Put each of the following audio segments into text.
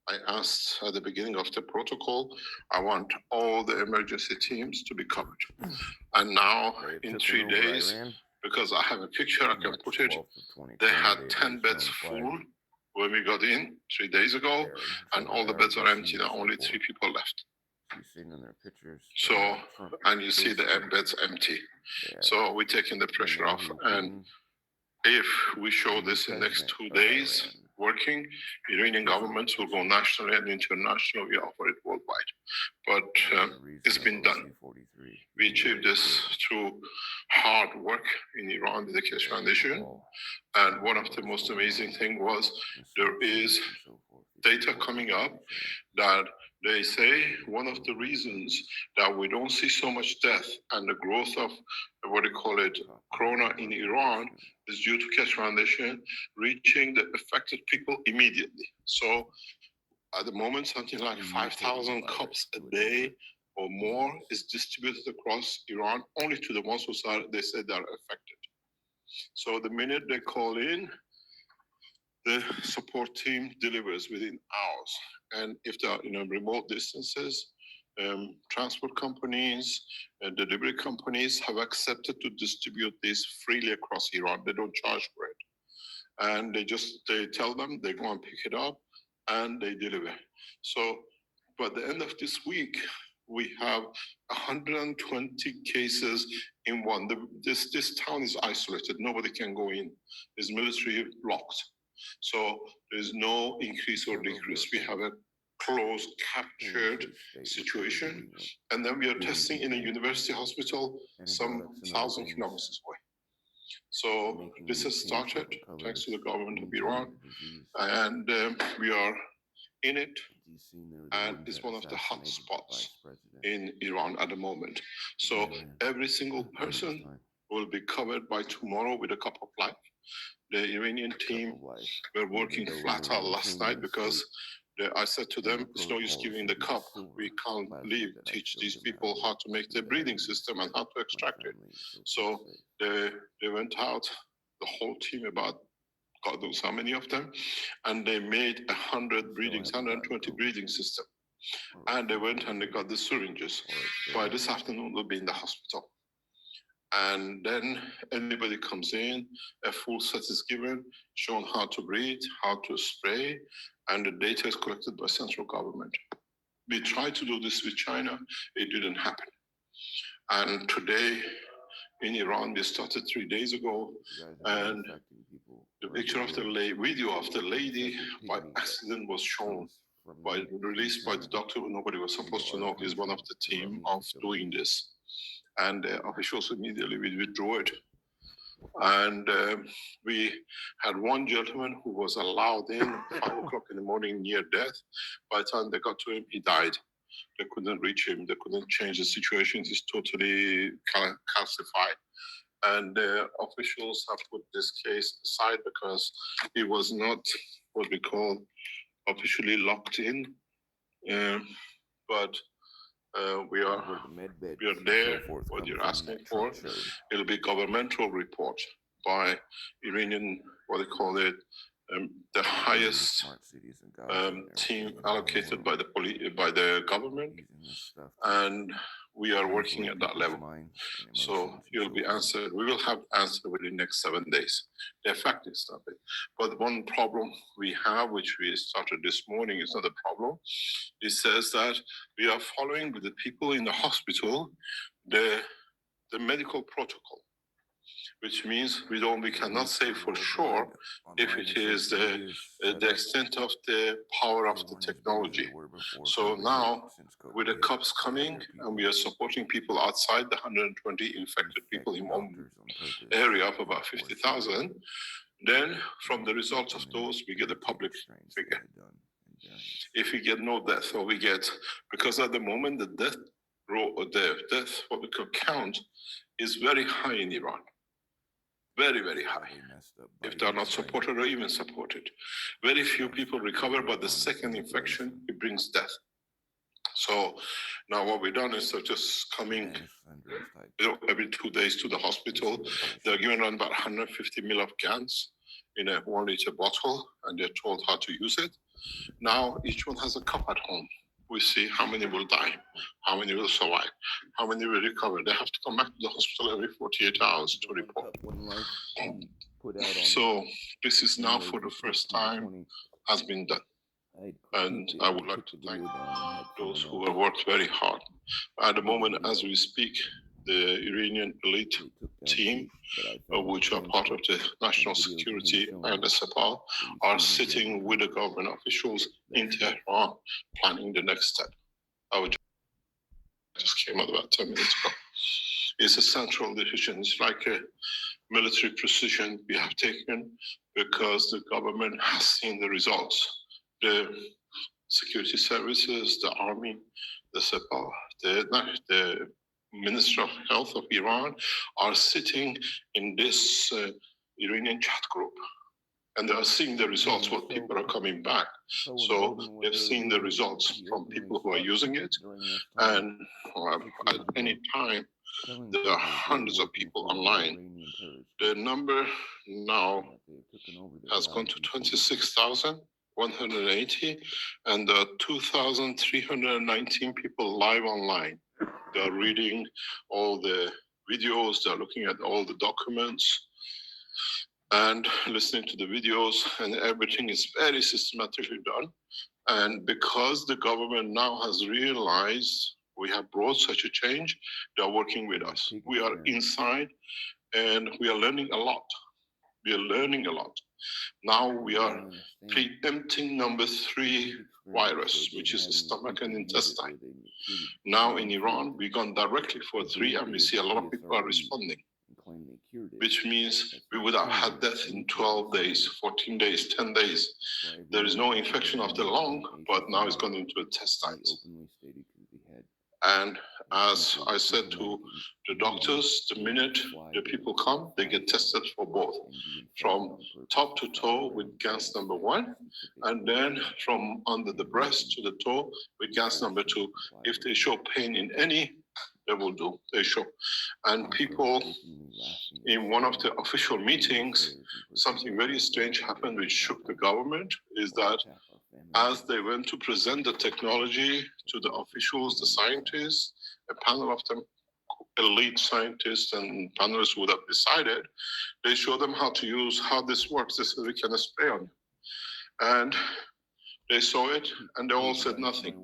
I asked at the beginning of the protocol, I want all the emergency teams to be covered. And now in 3 days, because I have a picture, I can put it, they had 10 beds full when we got in 3 days ago, and all the beds are empty now, only 3 people left. So, and you see the beds empty. So we're taking the pressure off, and if we show this in the next 2 days working, Iranian governments will go nationally and internationally. We offer it worldwide. But it's been done. We achieved this through hard work in Iran with the Keshe Foundation. And one of the most amazing things was there is data coming up that they say one of the reasons that we don't see so much death and the growth of what they call it, corona in Iran is due to Keshe Foundation reaching the affected people immediately. So at the moment, something like 5,000 cups a day or more is distributed across Iran, only to the ones who they said are affected. So the minute they call in, the support team delivers within hours. And if they are in remote distances, transport companies and delivery companies have accepted to distribute this freely across Iran. They don't charge for it. And they tell them, they go and pick it up and they deliver. So by the end of this week, we have 120 cases in one. This town is isolated. Nobody can go in. It's military blocked. So there's no increase or decrease. We have a closed, captured situation. And then we are testing in a university hospital some 1,000 kilometers away. So this has started thanks to the government of Iran. And we are in it. And it's one of the hot spots in Iran at the moment. So every single person will be covered by tomorrow with a cup of life. The Iranian team were working flat out last night because I said to them, it's no use giving the cup. We can't teach these people how to make their breathing system and how to extract it. So they went out, the whole team, about God knows how many of them, and they made 120 breathing system. And they went and they got the syringes. By this afternoon, they'll be in the hospital. And then anybody comes in, a full set is given, shown how to breathe, how to spray, and the data is collected by central government. We tried to do this with China, it didn't happen. And today in Iran, we started 3 days ago, and the picture of the video of the lady by accident was shown, released by the doctor who nobody was supposed to know. He's one of the team of doing this. And the officials immediately withdrew it. And we had one gentleman who was allowed in 5 o'clock in the morning near death. By the time they got to him, he died. They couldn't reach him. They couldn't change the situation. He's totally calcified. And the officials have put this case aside because he was not what we call officially locked in. But we are there, what you're asking for. It'll be governmental report by Iranian, what they call it, the highest team allocated by the government, and we are working at that level. So you'll be answered. We will have answer within the next 7 days. The effect is not it. But one problem we have, which we started this morning, is not a problem. It says that we are following with the people in the hospital the medical protocol, which means we cannot say for sure if it is the extent of the power of the technology. So now, with the cups coming, and we are supporting people outside the 120 infected people in one area of about 50,000, then from the results of those, we get a public figure. If we get no death, or we get, because at the moment the death, what we could count, is very high in Iran. Very, very high. If they are not supported or even supported. Very few people recover, but the second infection, it brings death. So now what we've done is they're just coming every 2 days to the hospital. They're given around about 150 ml of cans. in a 1 liter bottle, and they're told how to use it. Now each one has a cup at home. We see how many will die, how many will survive, how many will recover. They have to come back to the hospital every 48 hours to report. So this is now for the first time has been done. And I would like to thank those who have worked very hard. At the moment, as we speak, the Iranian elite team, which are part of the national security and the SEPAL, are sitting with the government officials in Tehran, planning the next step. I just came out about 10 minutes ago. It's a central decision. It's like a military precision we have taken because the government has seen the results. The security services, the army, the SEPA, the Minister of Health of Iran are sitting in this Iranian chat group. And they are seeing the results, what people are coming back. So they've seen the results from people who are using it. And at any time, there are hundreds of people online. The number now has gone to 26,180, and there are 2,319 people live online. They are reading all the videos, they are looking at all the documents, and listening to the videos, and everything is very systematically done. And because the government now has realized we have brought such a change, they are working with us. We are inside and we are learning a lot. We are learning a lot. Now we are preempting number 3 virus, which is the stomach and intestine. Now in Iran, we've gone directly for 3 and we see a lot of people are responding, which means we would have had death in 12 days, 14 days, 10 days. There is no infection of the lung, but now it's gone into the intestines. And as I said to the doctors, the minute the people come, they get tested for both, from top to toe with gas number 1, and then from under the breast to the toe with gas number 2. If they show pain in any, they will do, they show. And people, in one of the official meetings, something very strange happened which shook the government, is that as they went to present the technology to the officials, the scientists, a panel of them, elite scientists and panelists would have decided, they showed them how to use, how this works. They said, we can spray on you. And they saw it and they all said nothing.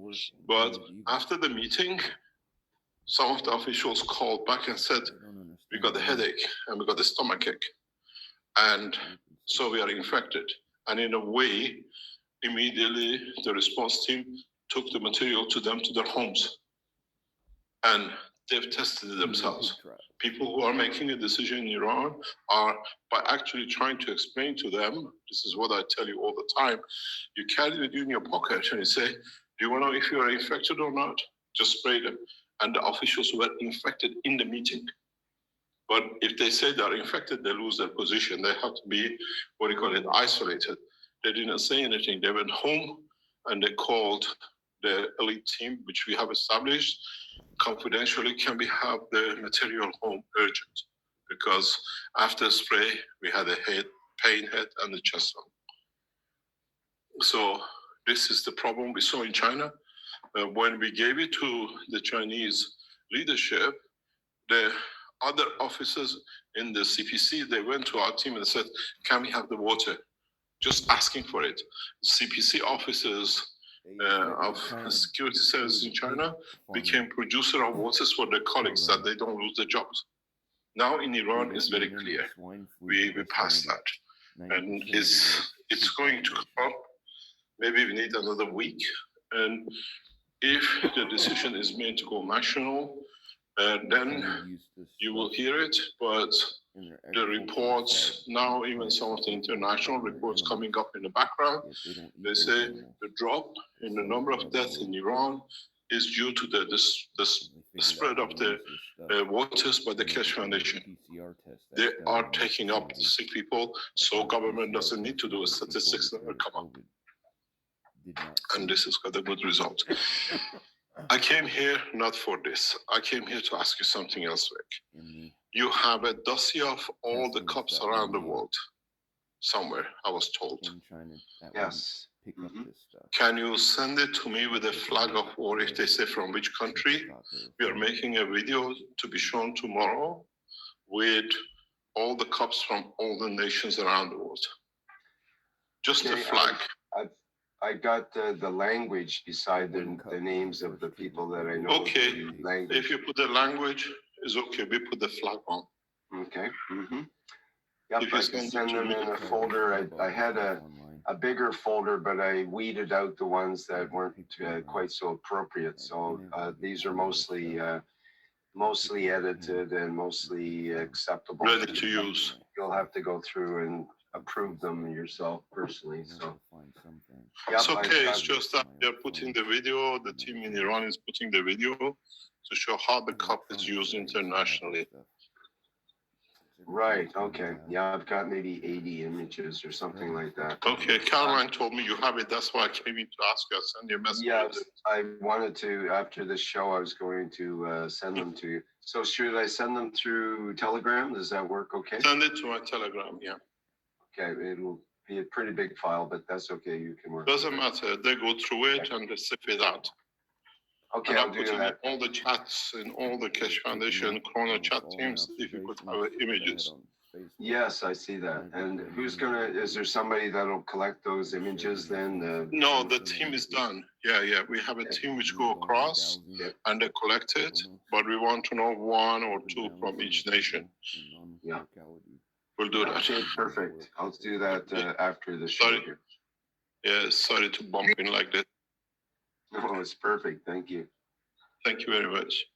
But after the meeting, some of the officials called back and said, we got a headache and we got a stomachache. And so we are infected. And in a way, immediately the response team took the material to them to their homes. And they've tested it themselves. People who are making a decision in Iran are, by actually trying to explain to them, this is what I tell you all the time, you carry it in your pocket and you say, do you want to know if you are infected or not? Just spray them. And the officials were infected in the meeting. But if they say they are infected, they lose their position. They have to be, what do you call it, isolated. They didn't say anything. They went home and they called the elite team, which we have established. Confidentially, can we have the material home urgent? Because after spray, we had a pain head and the chest on. So this is the problem we saw in China. When we gave it to the Chinese leadership, the other officers in the CPC, they went to our team and said, can we have the water? Just asking for it. CPC officers of security services in China became producer of waters for their colleagues that they don't lose their jobs. Now in Iran it's very clear. We passed that. And it's going to come up. Maybe we need another week. And if the decision is made to go national, then you will hear it, but the reports, now even some of the international reports coming up in the background, they say the drop in the number of deaths in Iran is due to the spread of the waters by the Keshe Foundation. They are taking up the sick people, so government doesn't need to do a statistics that will come up. And this has got a good result. I came here not for this. I came here to ask you something else, Rick. You have a dossier of all the cups around the world. somewhere, I was told. Yes. Can you send it to me with a flag of war if they say from which country? We are making a video to be shown tomorrow with all the cups from all the nations around the world. Just a flag. I got the language beside the names of the people that I know. Okay, if you put the language, it's okay. We put the flag on. Okay. Yep, I can send them in a folder. I had a bigger folder, but I weeded out the ones that weren't quite so appropriate. So these are mostly edited and mostly acceptable. Ready to use. You'll have to go through and approve them yourself personally. So it's okay. It's just that they're putting the video. The team in Iran is putting the video to show how the cup is used internationally. Right, okay. Yeah, I've got maybe 80 images or something like that. Okay, Caroline told me you have it. That's why I came in to ask you. I'll send you a message. Yes, I wanted to, after this show, I was going to send them to you. So should I send them through Telegram? Does that work okay? Send it to my Telegram, yeah. Okay, it'll be a pretty big file, but that's okay. You can work. Doesn't matter. They go through it and they sip it out. Okay, I'll do that. All the chats in all the Keshe Foundation, Corona chat teams, if you could have images. Yes, I see that. And is there somebody that'll collect those images then? No, the team is done. Yeah. We have a team which go across and they collect it, but we want to know 1 or 2 from each nation. Yeah. We'll do that. Okay, perfect. I'll do that after the show here. Yeah, sorry to bump in like that. No, it's perfect. Thank you. Thank you very much.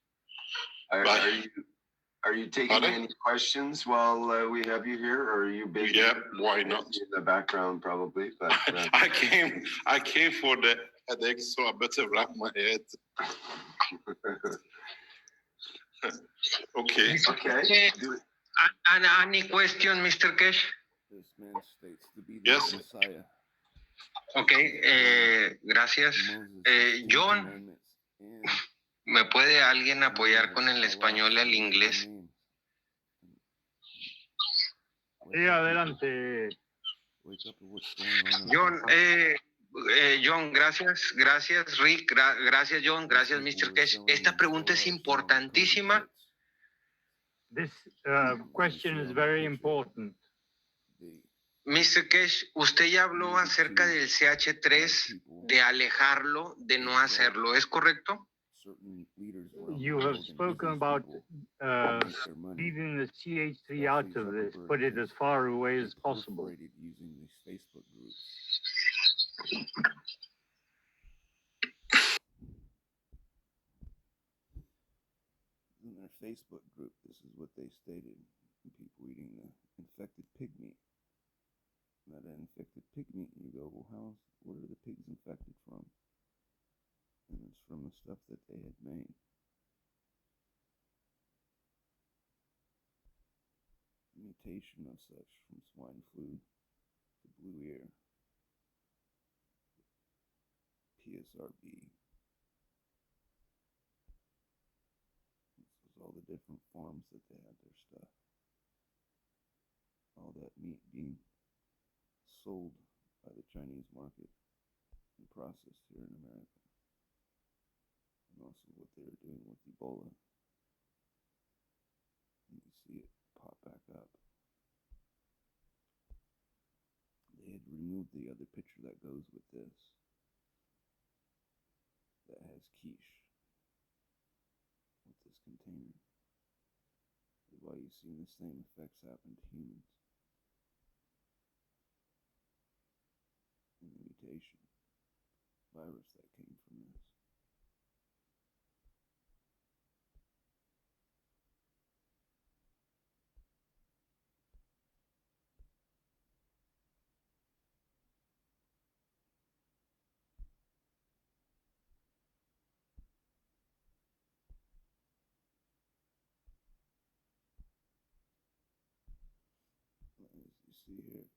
Are you taking any questions while we have you here, or are you busy? Yeah, why not? In the background, probably. But I came for the headache, so I better wrap my head. Okay. Okay. Any question, Mr. Keshe? This man states to be the Yes. Messiah. Ok, gracias. John, ¿me puede alguien apoyar con el español y el inglés? Sí, adelante. John, gracias Rick, gracias John, gracias Mr. Keshe. Esta pregunta es importantísima. This question is very important. Mr. Keshe, usted ya habló acerca del CH3, de alejarlo, de no hacerlo, ¿es correcto? You have spoken about leaving the CH3 out of this, put it as far away as possible. In their Facebook group, this is what they stated. People eating the infected pig meat. Not an infected pig meat. You go, well, what are the pigs infected from? And it's from the stuff that they had made. Mutation of such from swine flu to blue ear, PSRB. This was all the different forms that they had their stuff. All that meat being sold by the Chinese market and processed here in America. And also what they were doing with Ebola. You can see it pop back up. They had removed the other picture that goes with this. That has quiche. With this container. That's why you've seen the same effects happen to humans. And the mutation virus that came from this. As you see here,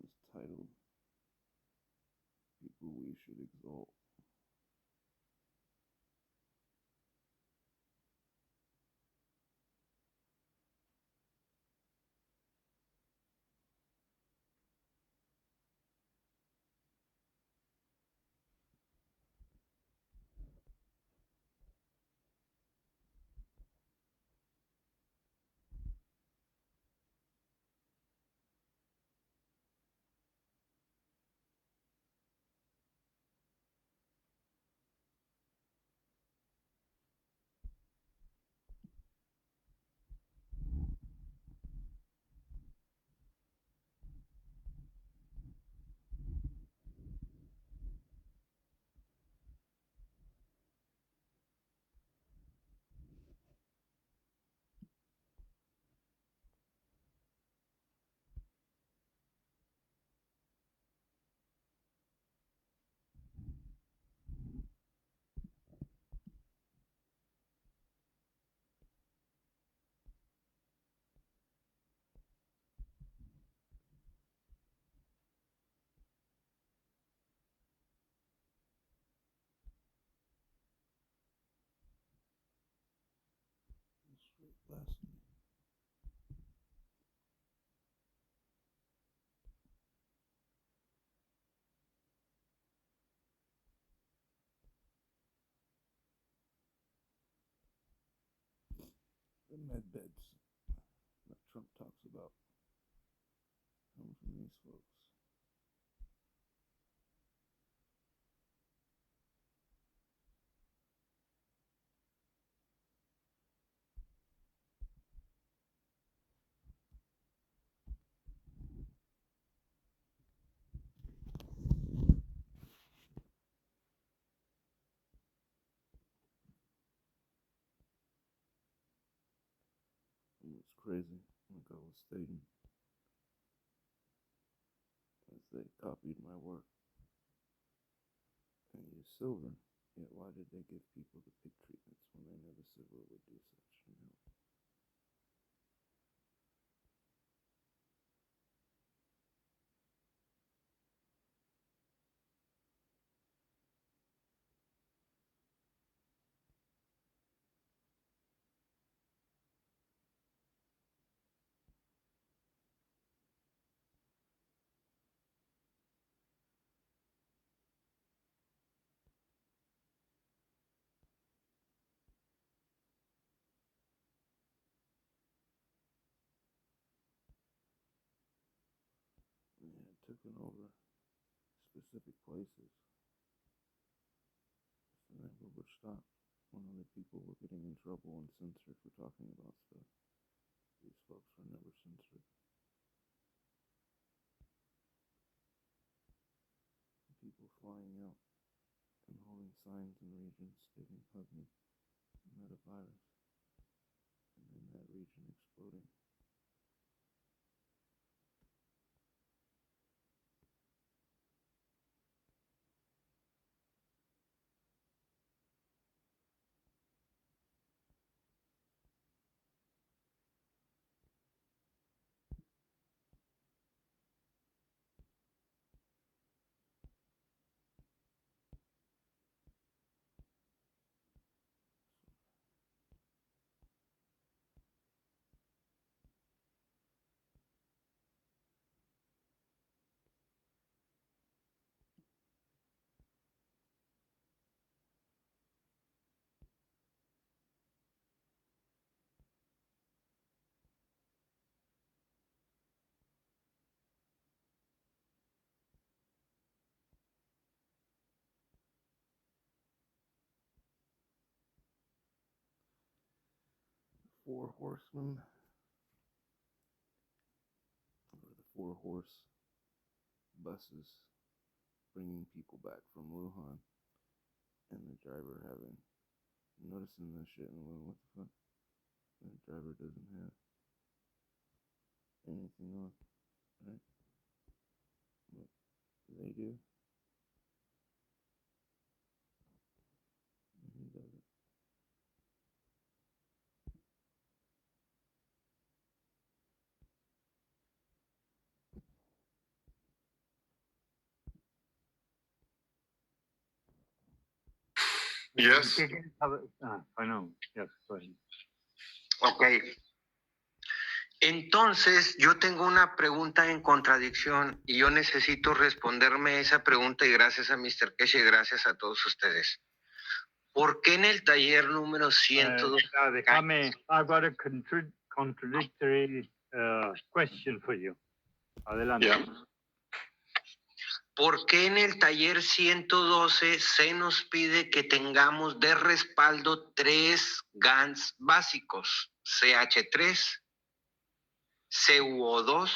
it's titled People We Should Exalt. blasphemy. The med beds that Trump talks about come from these folks. It's crazy, like I was stating, as they copied my work and used silver. Yet why did they give people the pig treatments when they knew the silver would do such, They had taken over specific places, so they never would stop when other people were getting in trouble and censored for talking about stuff. These folks were never censored. People flying out and holding signs in regions stating "Hug me, I met a virus," and then that region exploding. Four horsemen, or the 4-horse buses bringing people back from Wuhan, and the driver having, noticing this shit and going, what the fuck? The driver doesn't have anything on, right? What they do? And he doesn't. Yes. I know. Yes, sorry. Ok. Entonces, yo tengo una pregunta en contradicción y yo necesito responderme esa pregunta y gracias a Mr. Kesh y gracias a todos ustedes. ¿Por qué en el taller número 102? I've got a contradictory question for you. Adelante. Yeah. ¿Por qué en el taller 112 se nos pide que tengamos de respaldo 3 GANs básicos? CH3, CuO2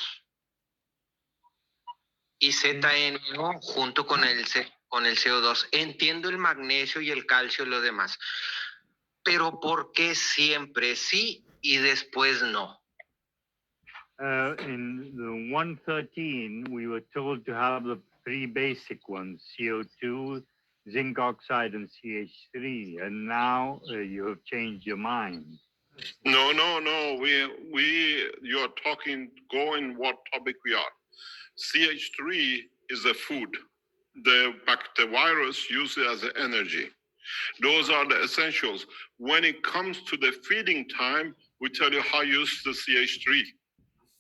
y ZNO junto con el CO2. Entiendo el magnesio y el calcio y lo demás. Pero ¿por qué siempre sí y después no? In the 113, we were told to have the 3 basic ones, CO2, zinc oxide, and CH3. And now you have changed your mind. No. You are talking, go in what topic we are. CH3 is a food. The virus uses it as energy. Those are the essentials. When it comes to the feeding time, we tell you how to use the CH3.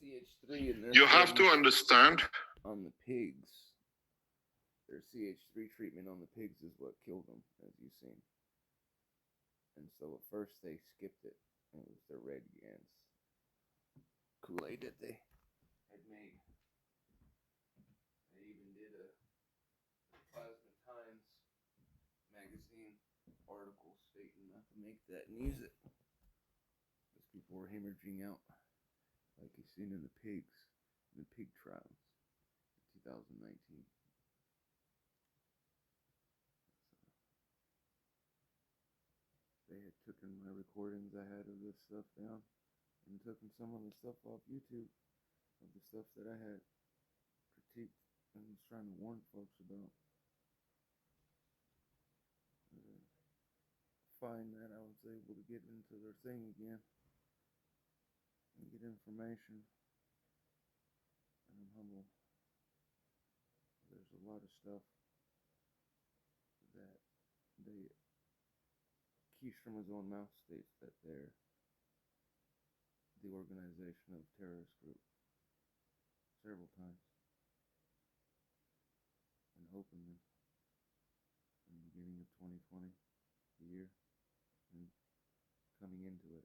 CH3 and You have to understand. On the pigs, their CH3 treatment on the pigs is what killed them, as you've seen. And so at first they skipped it. It was the red gans Kool-Aid that they had made. They even did a Plasma Times magazine article stating not to make that and use it, because people were hemorrhaging out, like you've seen in the pigs, in the pig trials in 2019. They had taken my recordings I had of this stuff down and taken some of the stuff off YouTube of the stuff that I had critiqued and was trying to warn folks about. Find that I was able to get into their thing again and get information, and I'm humble. There's a lot of stuff that they, Keith from his own mouth states that they're the organization of terrorist group several times, and openly in the beginning of 2020, the year, and coming into it,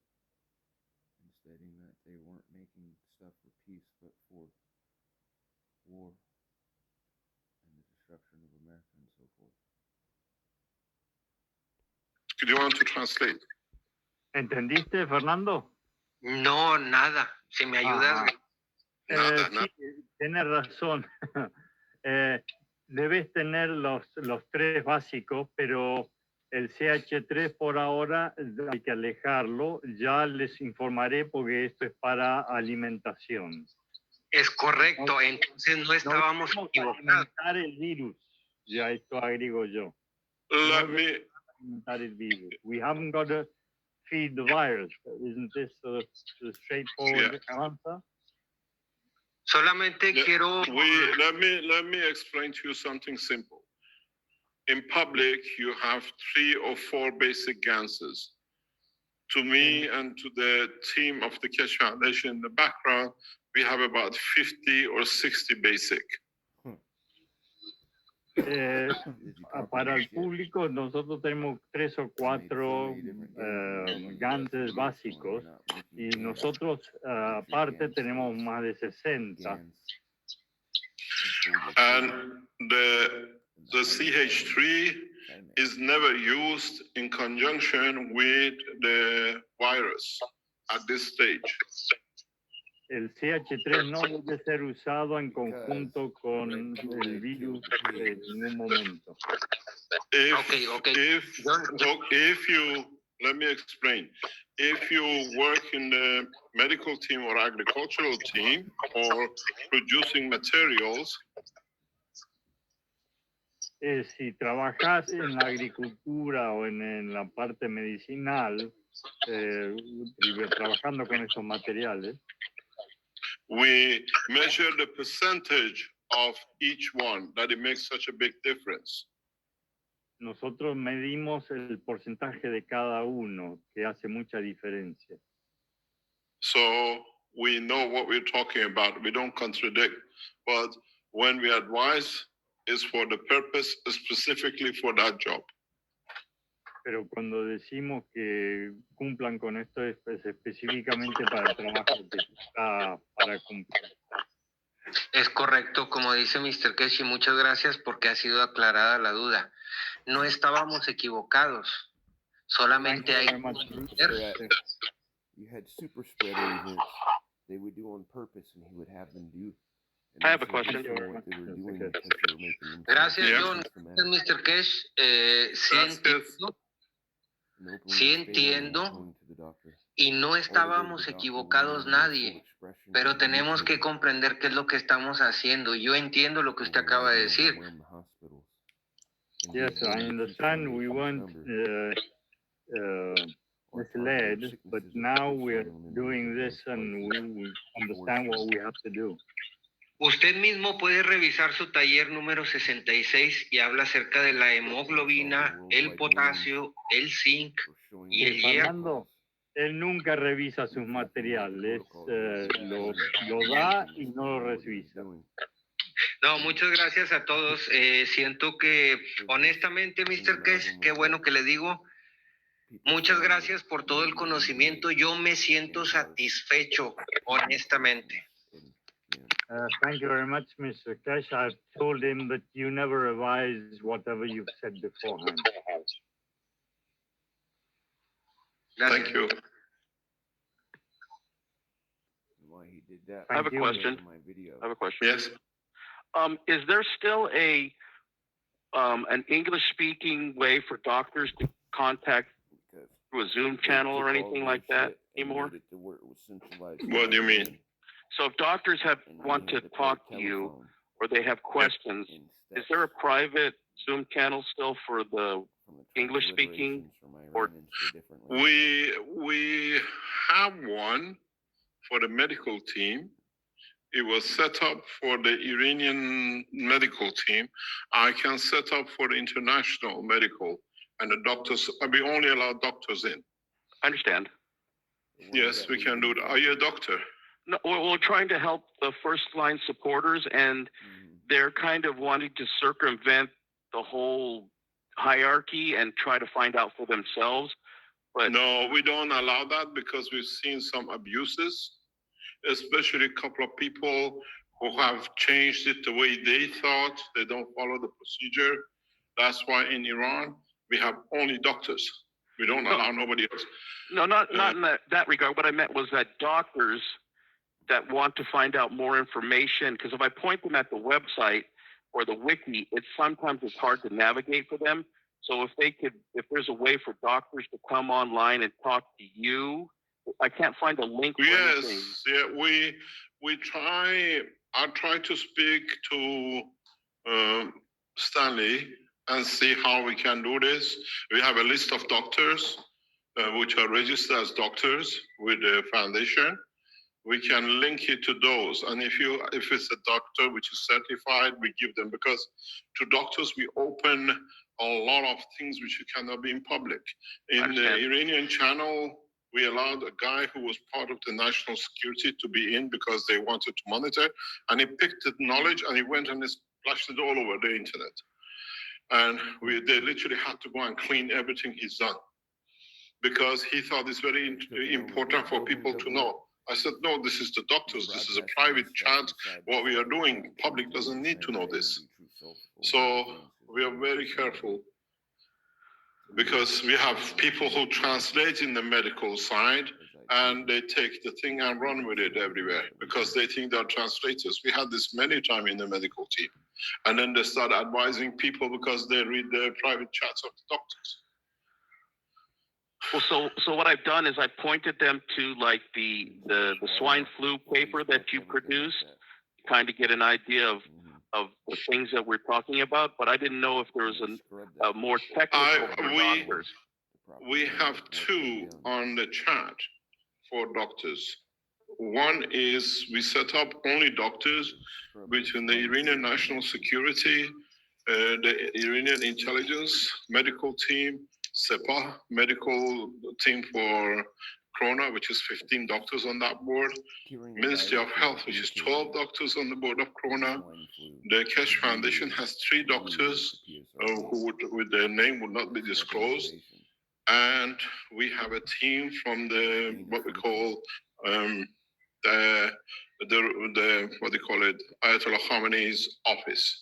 and stating that they weren't making stuff for peace but for war and the destruction of America and so forth. Do you want to translate? ¿Entendiste, Fernando? No, nada. Si me ayudas. Nada, Sí, tienes razón. Debes tener los tres básicos, pero el CH3 por ahora hay que alejarlo. Ya les informaré porque esto es para alimentación. Es correcto, entonces no estábamos equivocados. Alimentar el virus. Ya esto agrego yo. Let me. Alimentar el virus. We haven't got to feed the virus. Isn't this the straightforward answer? Solamente quiero. Let me explain to you something simple. In public, you have 3 or 4 basic ganses. To me and to the team of the Keshe Foundation in the background, we have about 50 or 60 basic. Para el público, nosotros tenemos 3 o 4 ganses básicos y nosotros aparte tenemos más de 60. And the CH3 is never used in conjunction with the virus at this stage. El CH3 no debe ser usado en conjunto con el virus en ningún momento. If you, let me explain. If you work in the medical team or agricultural team or producing materials, si trabajas en la agricultura o en la parte medicinal, trabajando con estos materiales, we measure the percentage of each one, that it makes such a big difference. Nosotros medimos el porcentaje de cada uno, que hace mucha diferencia. So we know what we're talking about. We don't contradict, but when we advise, it's for the purpose specifically for that job. Pero cuando decimos que cumplan con esto es específicamente para el trabajo que está para cumplir. Es correcto, como dice Mr. Keshe, muchas gracias porque ha sido aclarada la duda. No estábamos equivocados, solamente hay... You had super spreader events they would do on purpose and he would have them do. I have a question. Gracias, John. Mr. Keshe, sí entiendo y no estábamos equivocados nadie, pero tenemos que comprender qué es lo que estamos haciendo. Yo entiendo lo que usted acaba de decir. Yes, I understand we weren't misled, but now we're doing this and we understand what we have to do. Usted mismo puede revisar su taller número 66 y habla acerca de la hemoglobina, el potasio, el zinc y el hierro. Él nunca revisa sus materiales, lo da y no lo revisa. No, muchas gracias a todos. Siento que, honestamente, Mr. Kesh, qué bueno que le digo. Muchas gracias por todo el conocimiento. Yo me siento satisfecho, honestamente. Thank you very much, Mr. Kesh. I've told him that you never revise whatever you've said beforehand. Gracias. Thank you. Why he did that? I have a Thank you. question. My video. I have a question. Yes. Is there still an English-speaking way for doctors to contact Because through a Zoom they channel or took all anything their like that shit and anymore? made it to where it was centralized What do you mean? online, So if doctors and want they to had play talk to you telephone or they have questions, instead is there a private Zoom channel still for the from the English speaking transliterations from Iran or- into the different languages? We have one for the medical team. It was set up for the Iranian medical team. I can set up for the international medical and the doctors. We only allow doctors in. I understand. The ones Yes, that we can do that. Are you a doctor? No, we're trying to help the first line supporters, and Mhm. they're kind of wanting to circumvent the whole hierarchy and try to find out for themselves. But No, we don't allow that because we've seen some abuses, especially a couple of people who have changed it the way they thought. They don't follow the procedure. That's why in Iran, we have only doctors. We don't allow nobody else. no, not in that regard. What I meant was that doctors that want to find out more information, because if I point them at the website or the wiki, sometimes it's hard to navigate for them. So if there's a way for doctors to come online and talk to you, I can't find a link for anything. Yes, yeah, we try. I try to speak to Stanley and see how we can do this. We have a list of doctors which are registered as doctors with the foundation. We can link it to those, and if it's a doctor which is certified, we give them, because to doctors we open a lot of things which cannot be in public. In the Iranian channel, we allowed a guy who was part of the national security to be in because they wanted to monitor, and he picked the knowledge and he went and splashed it all over the internet. And they literally had to go and clean everything he's done because he thought it's very important for people to know. I said, no, this is the doctors. This is a private chat. What we are doing, public doesn't need to know this. So we are very careful because we have people who translate in the medical side and they take the thing and run with it everywhere because they think they're translators. We had this many times in the medical team. And then they start advising people because they read the private chats of the doctors. Well, so what I've done is I pointed them to like the swine flu paper that you produced, kind of get an idea of the things that we're talking about, but I didn't know if there was a more technical for doctors. We have two on the chat for doctors. One is we set up only doctors between the Iranian National Security, the Iranian Intelligence Medical Team, Sepah Medical Team for Corona, which is 15 doctors on that board, Ministry of Health, which is 12 doctors on the board of Corona. The Kesh Foundation has 3 doctors who with their name would not be disclosed. And we have a team from the, what we call, what they call it, Ayatollah Khamenei's office.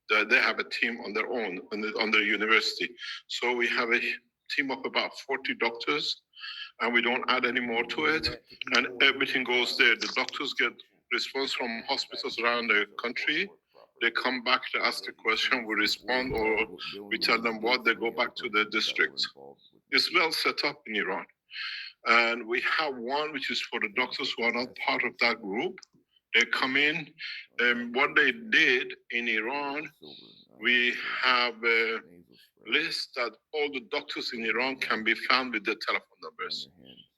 They have a team on their own, on their university. So we have a team of about 40 doctors, and we don't add any more to it. And everything goes there. The doctors get response from hospitals around the country. They come back to ask a question, we respond, or we tell them what, they go back to the districts. It's well set up in Iran. And we have one which is for the doctors who are not part of that group. They come in, and what they did in Iran, we have a list that all the doctors in Iran can be found with their telephone numbers,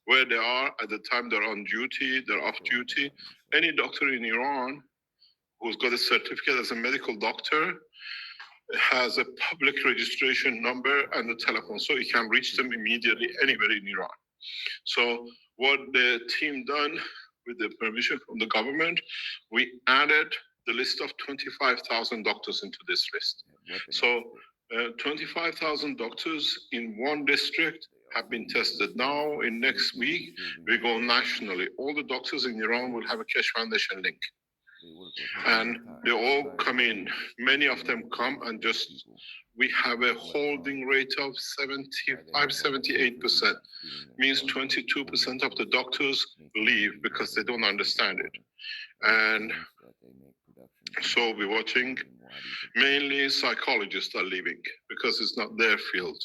where they are at the time they're on duty, they're off duty. Any doctor in Iran who's got a certificate as a medical doctor has a public registration number and a telephone, so you can reach them immediately anywhere in Iran. So what the team done with the permission from the government, we added the list of 25,000 doctors into this list. So 25,000 doctors in one district have been tested. Now in next week, we go nationally. All the doctors in Iran will have a Keshe Foundation link. And they all come in. Many of them come and just, we have a holding rate of 75, 78%. Means 22% of the doctors leave because they don't understand it. And so we're watching, mainly psychologists are leaving because it's not their field.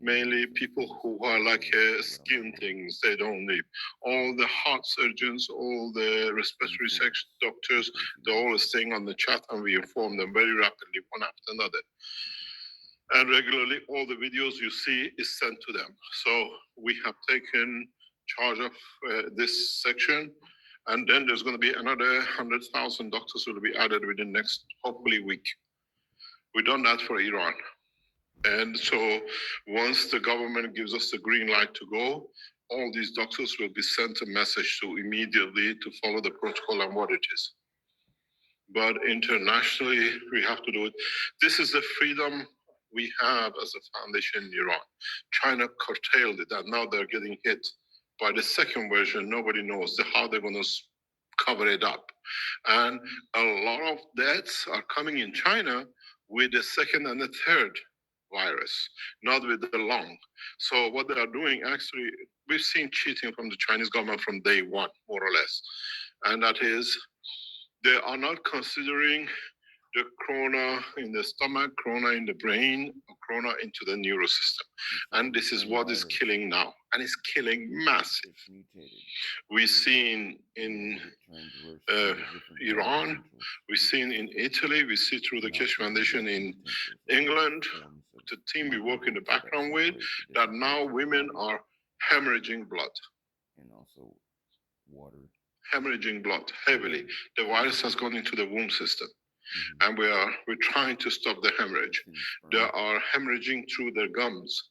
Mainly people who are like skin things, they don't leave. All the heart surgeons, all the respiratory section doctors, they're all staying on the chat and we inform them very rapidly, one after another. And regularly, all the videos you see is sent to them. So we have taken charge of this section. And then there's going to be another 100,000 doctors will be added within next, hopefully, week. We've done that for Iran. And so once the government gives us the green light to go, all these doctors will be sent a message to immediately to follow the protocol and what it is. But internationally, we have to do it. This is the freedom we have as a foundation in Iran. China curtailed it, and now they're getting hit by the second version. Nobody knows how they're going to cover it up. And a lot of deaths are coming in China with the second and the third virus, not with the long. So what they are doing, actually, we've seen cheating from the Chinese government from day one, more or less. And that is, they are not considering the corona in the stomach, corona in the brain, or corona into the neurosystem. And this is what is killing now, and it's killing massive. We've seen in Iran, we've seen in Italy, we see through the Keshe Foundation in England, the team we work in the background with, that now women are hemorrhaging blood. And also water. Hemorrhaging blood heavily. The virus has gone into the womb system. And we're trying to stop the hemorrhage. They are hemorrhaging through their gums.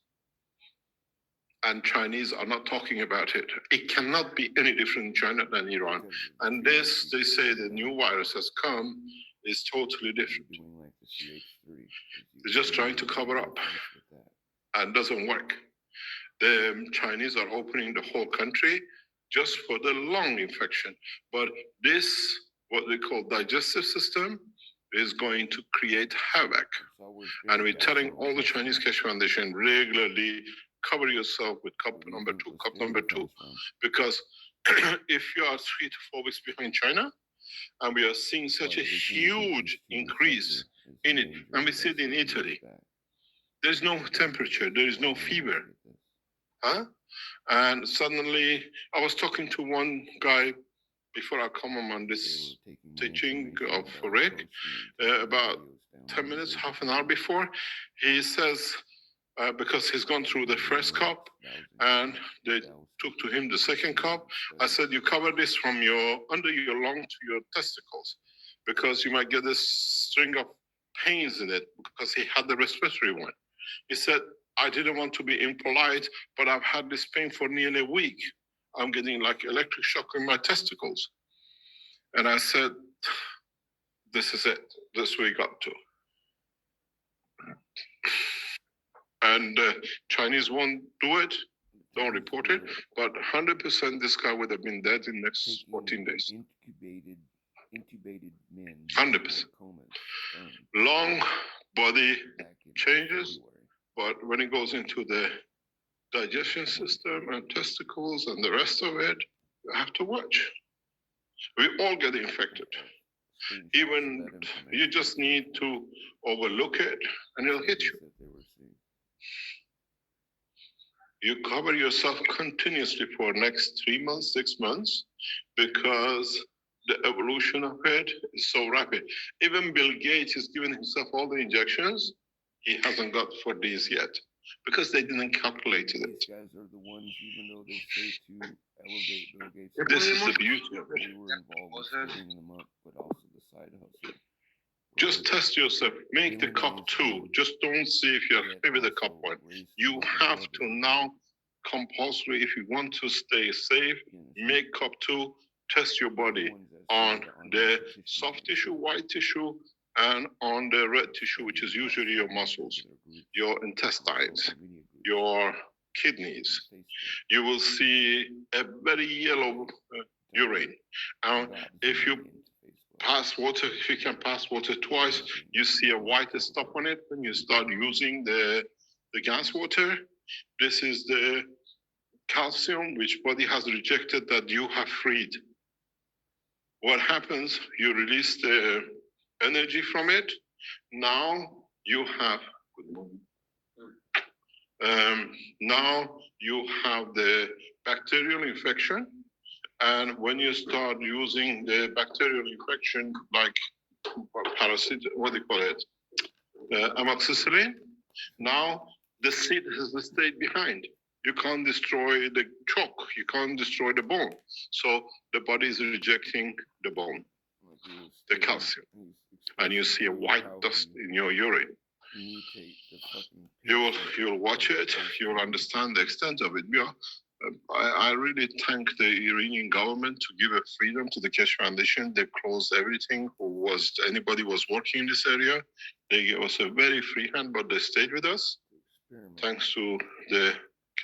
And Chinese are not talking about it. It cannot be any different in China than Iran. And this, they say the new virus has come, is totally different. They're just trying to cover up. And doesn't work. The Chinese are opening the whole country just for the lung infection. But this, what they call digestive system, is going to create havoc. And we're telling all the Chinese Keshe Foundation regularly, cover yourself with cup number two, because if you are 3 to 4 weeks behind China, and we are seeing such a huge increase in it, and we see it in Italy, there's no temperature, there is no fever. Huh? And suddenly, I was talking to one guy before I come on this teaching of Rick, about 10 minutes, half an hour before, he says, because he's gone through the first cup and they took to him the second cup, I said, you cover this from your, under your lung to your testicles, because you might get this string of pains in it, because he had the respiratory one. He said, I didn't want to be impolite, but I've had this pain for nearly a week. I'm getting like electric shock in my testicles. And I said, this is it. This we got to. And Chinese won't do it, don't report it, but 100% this guy would have been dead in the next 14 days. Intubated men. 100%. Long body changes, but when it goes into the digestion system and testicles and the rest of it, you have to watch. We all get infected. Even you just need to overlook it and it'll hit you. You cover yourself continuously for next 3 months, 6 months, because the evolution of it is so rapid. Even Bill Gates is giving himself all the injections he hasn't got for these yet, because they didn't calculate it. These guys are the ones, even though they say to elevate Bill Gates. This is the beauty of it. They were involved with setting them up, but also the side hustle. Just test yourself. Make the cup 2. Just don't see if you're happy with the cup 1. You have to now compulsory, if you want to stay safe, make cup 2, test your body on the soft tissue, white tissue, and on the red tissue, which is usually your muscles, your intestines, your kidneys. You will see a very yellow urine. And if you pass water, if you can pass water twice, you see a white stop on it when you start using the gas water. This is the calcium which body has rejected that you have freed. What happens? You release the energy from it. Now you have, now you have the bacterial infection. And when you start using the bacterial infection, like parasite, what do you call it? Amoxicillin, now the seed has stayed behind. You can't destroy the chalk, you can't destroy the bone. So the body is rejecting the bone, the calcium. And you see a white dust in your urine. You'll watch it, you'll understand the extent of it. Yeah. I really thank the Iranian government to give a freedom to the Keshe Foundation. They closed everything anybody was working in this area. They gave us a very free hand, but they stayed with us. Thanks to the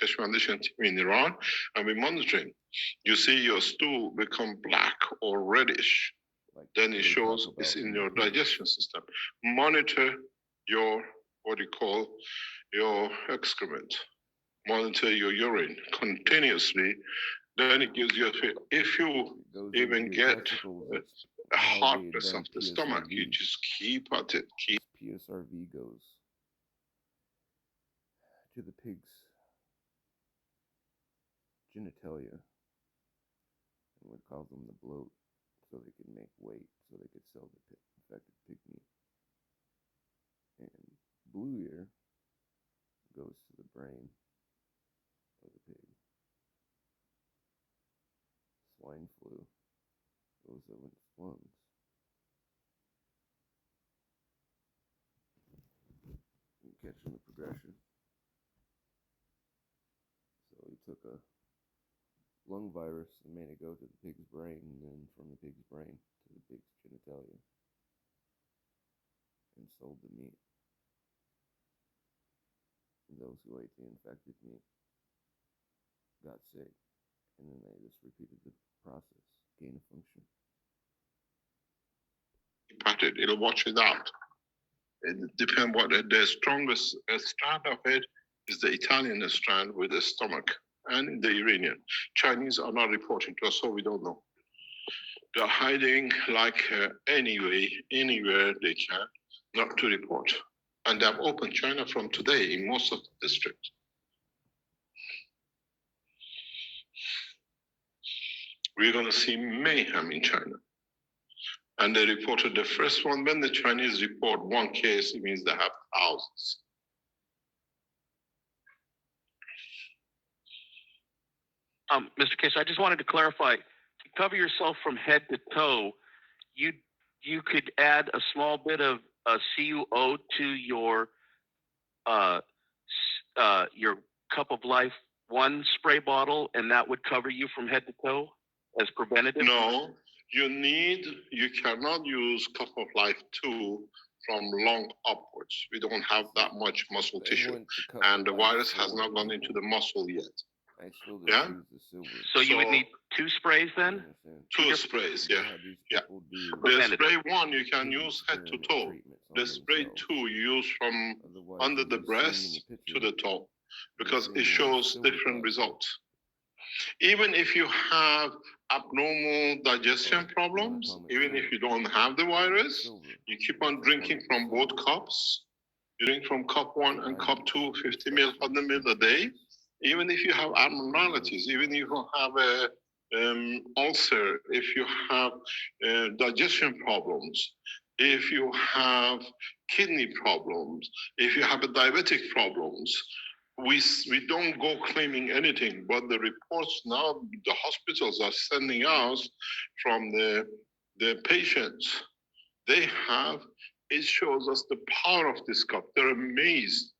Keshe Foundation team in Iran, and we're monitoring. You see your stool become black or reddish, then it shows it's in your digestion system. Monitor your, what you call, your excrement. Monitor your urine continuously, then it gives you a feel. If you even get a hardness of the stomach, you just keep at it. PSRV goes to the pig's genitalia and would cause them to bloat so they could make weight, so they could sell the infected pig meat. And blue ear goes to the brain of the pig. Swine flu goes over its lungs. You catching the progression. So he took a lung virus and made it go to the pig's brain, and then from the pig's brain to the pig's genitalia, and sold the meat. And those who ate the infected meat got sick, and then they just repeated the process, gain of function. It'll wash it out. It depends what the strongest strand of it is the Italian strand with the stomach and the Iranian. Chinese are not reporting to us, so we don't know. They're hiding like anywhere they can not to report. And they've opened China from today in most of the districts. We're going to see mayhem in China. And they reported the first one. When the Chinese report one case, it means they have thousands. Mr. Case, I just wanted to clarify, to cover yourself from head to toe, you could add a small bit of CuO to your Cup of Life 1 spray bottle, and that would cover you from head to toe as preventative? No, you cannot use Cup of Life 2 from lung upwards. We don't have that much muscle tissue, and the virus has not gone into the muscle yet. Yeah? So you would need 2 sprays then? 2 sprays, yeah. The spray 1 you can use head to toe. The spray 2 you use from under the breast to the toe, because it shows different results. Even if you have abnormal digestion problems, even if you don't have the virus, you keep on drinking from both cups. You drink from cup 1 and cup 2, 50 ml, 100 ml a day. Even if you have abnormalities, even if you have a ulcer, if you have digestion problems, if you have kidney problems, if you have diabetic problems, we don't go claiming anything, but the reports now the hospitals are sending out from the patients, it shows us the power of this cup. They're amazed.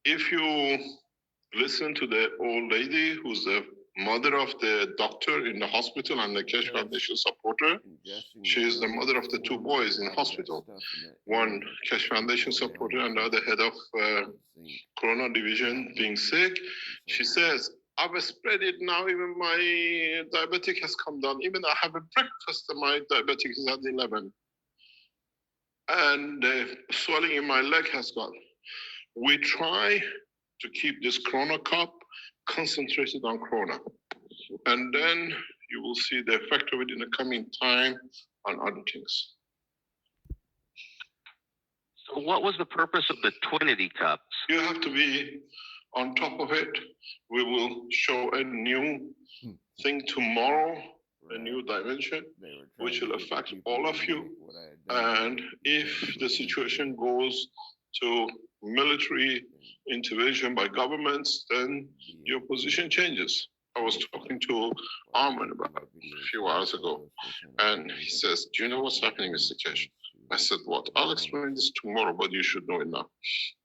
If you listen to the old lady who's the mother of the doctor in the hospital and the Cash Foundation supporter. She is the mother of the two boys in hospital. One Cash Foundation supporter and the other head of Corona division being sick. She says, I've spread it now, even my diabetic has come down. Even I have a breakfast and my diabetic is at 11. And the swelling in my leg has gone. We try to keep this Corona cup concentrated on Corona. And then you will see the effect of it in the coming time on other things. So what was the purpose of the Twinity cups? You have to be on top of it. We will show a new thing tomorrow, a new dimension, which will affect all of you. And if the situation goes to military intervention by governments, then your position changes. I was talking to Armin about a few hours ago, and he says, do you know what's happening, Mr. Kesh? I said, what? I'll explain this tomorrow, but you should know it now.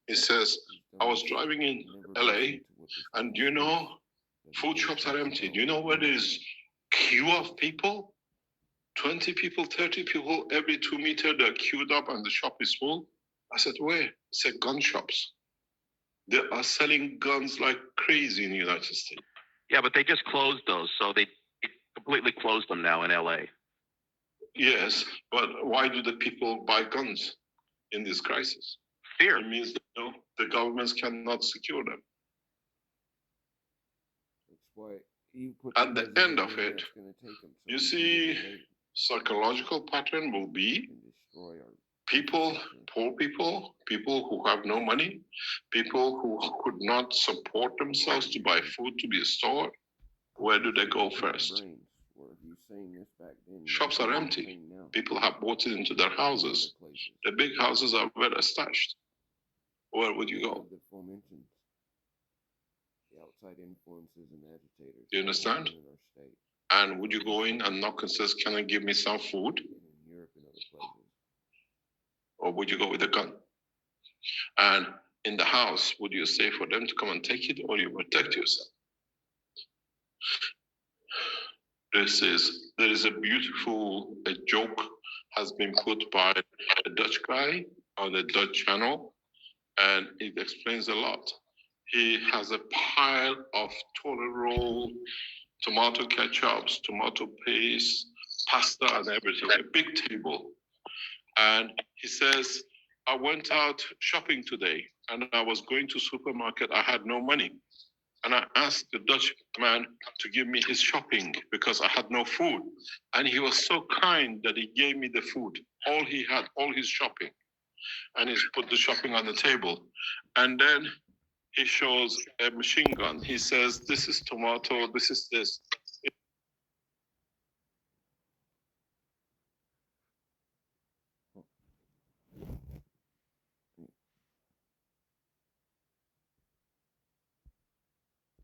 He says, I was driving in LA, and do you know, food shops are empty. Do you know where there's queue of people? 20 people, 30 people, every 2 meters, they're queued up and the shop is full. I said, where? He said, gun shops. They are selling guns like crazy in the United States. Yeah, but they just closed those, so they completely closed them now in LA. Yes, but why do the people buy guns in this crisis? Fear. It means that, you know, the governments cannot secure them. At the end of it, you see, psychological pattern will be people, poor people, people who have no money, people who could not support themselves to buy food to be stored. Where do they go first? Shops are empty. People have bought it into their houses. The big houses are well established. Where would you go? Do you understand? And would you go in and knock and says, can I give me some food? Or would you go with a gun? And in the house, would you say for them to come and take it, or you protect yourself? There is a beautiful joke has been put by a Dutch guy on the Dutch channel, and it explains a lot. He has a pile of toilet roll, tomato ketchups, tomato paste, pasta and everything, a big table. And he says, I went out shopping today and I was going to supermarket, I had no money. And I asked the Dutch man to give me his shopping because I had no food. And he was so kind that he gave me the food, all he had, all his shopping. And he's put the shopping on the table. And then he shows a machine gun. He says, this is tomato, this is this.